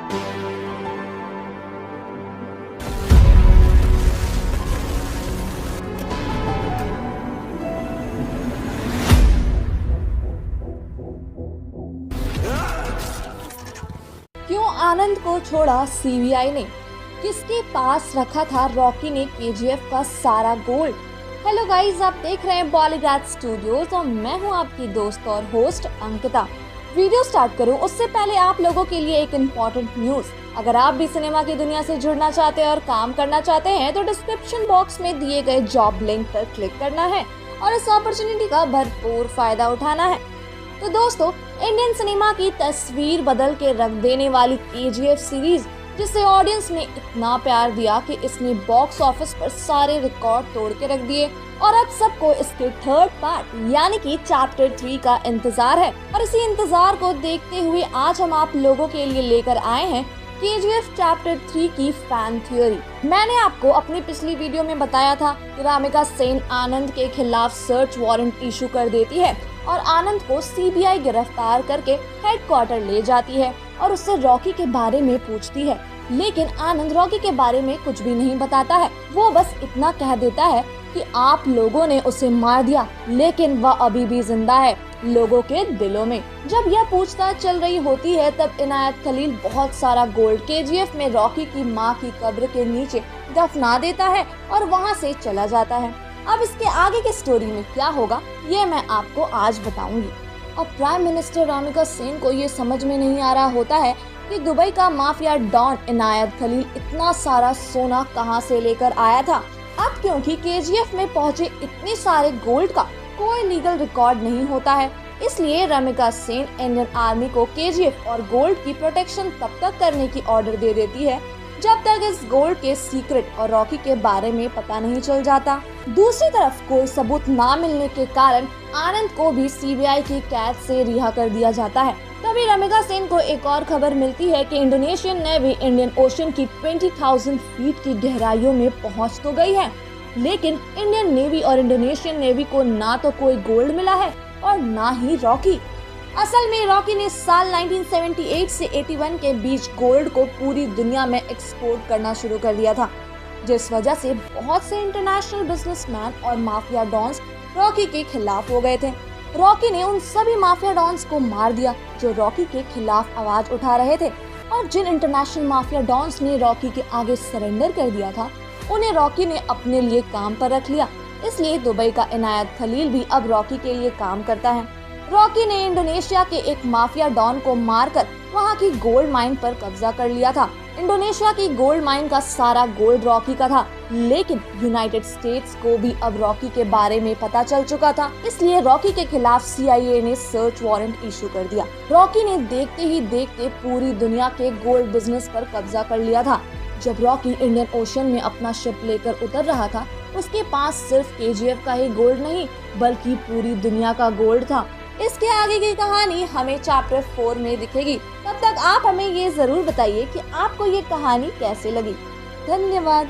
क्यों आनंद को छोड़ा सीबीआई ने? किसके पास रखा था रॉकी ने केजीएफ का सारा गोल्ड? हेलो गाइस, आप देख रहे हैं बॉलीवुड स्टूडियोज और मैं हूं आपकी दोस्त और होस्ट अंकिता। वीडियो स्टार्ट करूं उससे पहले आप लोगों के लिए एक इम्पोर्टेंट न्यूज। अगर आप भी सिनेमा की दुनिया से जुड़ना चाहते हैं और काम करना चाहते हैं तो डिस्क्रिप्शन बॉक्स में दिए गए जॉब लिंक पर क्लिक करना है और इस अपॉर्चुनिटी का भरपूर फायदा उठाना है। तो दोस्तों, इंडियन सिनेमा की तस्वीर बदल के रख देने वाली केजीएफ सीरीज, जिसे ऑडियंस ने इतना प्यार दिया कि इसने बॉक्स ऑफिस पर सारे रिकॉर्ड तोड़ के रख दिए और अब सबको इसके थर्ड पार्ट यानी कि चैप्टर 3 का इंतजार है। और इसी इंतजार को देखते हुए आज हम आप लोगों के लिए लेकर आए हैं केजीएफ चैप्टर 3 की फैन थ्योरी। मैंने आपको अपनी पिछली वीडियो में बताया था कि रामिका सेन आनंद के खिलाफ सर्च वारंट इशू कर देती है और आनंद को सीबीआई गिरफ्तार करके हेडक्वार्टर ले जाती है और उससे रॉकी के बारे में पूछती है। लेकिन आनंद रॉकी के बारे में कुछ भी नहीं बताता है। वो बस इतना कह देता है कि आप लोगों ने उसे मार दिया, लेकिन वह अभी भी जिंदा है लोगों के दिलों में। जब यह पूछताछ चल रही होती है तब इनायत खलील बहुत सारा गोल्ड केजीएफ में रॉकी की मां की कब्र के नीचे दफना देता है और वहां से चला जाता है। अब इसके आगे की स्टोरी में क्या होगा ये मैं आपको आज बताऊंगी। अब प्राइम मिनिस्टर रामिका सेन को ये समझ में नहीं आ रहा होता है कि दुबई का माफिया डॉन इनायत खलील इतना सारा सोना कहां से लेकर आया था। अब क्योंकि केजीएफ में पहुंचे इतने सारे गोल्ड का कोई लीगल रिकॉर्ड नहीं होता है, इसलिए रामिका सेन इंडियन आर्मी को केजीएफ और गोल्ड की प्रोटेक्शन तब तक करने की ऑर्डर दे देती है जब तक इस गोल्ड के सीक्रेट और रॉकी के बारे में पता नहीं चल जाता। दूसरी तरफ कोई सबूत ना मिलने के कारण आनंद को भी सीबीआई की कैद से रिहा कर दिया जाता है। तभी रामिका सेन को एक और खबर मिलती है कि इंडोनेशियन नेवी इंडियन ओशन की 20,000 फीट की गहराइयों में पहुंच तो गई है, लेकिन इंडियन नेवी और इंडोनेशियन नेवी को ना तो कोई गोल्ड मिला है और ना ही रॉकी। असल में रॉकी ने साल 1978 से 81 के बीच गोल्ड को पूरी दुनिया में एक्सपोर्ट करना शुरू कर दिया था, जिस वजह से बहुत से इंटरनेशनल बिजनेसमैन और माफिया डॉन्स रॉकी के खिलाफ हो गए थे। रॉकी ने उन सभी माफिया डॉन्स को मार दिया जो रॉकी के खिलाफ आवाज उठा रहे थे, और जिन इंटरनेशनल माफिया डॉन्स ने रॉकी के आगे सरेंडर कर दिया था उन्हें रॉकी ने अपने लिए काम पर रख लिया। इसलिए दुबई का इनायत खलील भी अब रॉकी के लिए काम करता है। रॉकी ने इंडोनेशिया के एक माफिया डॉन को मारकर वहां की गोल्ड माइन पर कब्जा कर लिया था। इंडोनेशिया की गोल्ड माइन का सारा गोल्ड रॉकी का था, लेकिन यूनाइटेड स्टेट्स को भी अब रॉकी के बारे में पता चल चुका था, इसलिए रॉकी के खिलाफ सीआईए ने सर्च वारंट इशू कर दिया। रॉकी ने देखते ही देखते पूरी दुनिया के गोल्ड बिजनेस पर कब्जा कर लिया था। जब रॉकी इंडियन ओशन में अपना शिप लेकर उतर रहा था, उसके पास सिर्फ केजीएफ का ही गोल्ड नहीं बल्कि पूरी दुनिया का गोल्ड था। इसके आगे की कहानी हमें चैप्टर 4 में दिखेगी। तब तक आप हमें ये जरूर बताइए कि आपको ये कहानी कैसे लगी। धन्यवाद।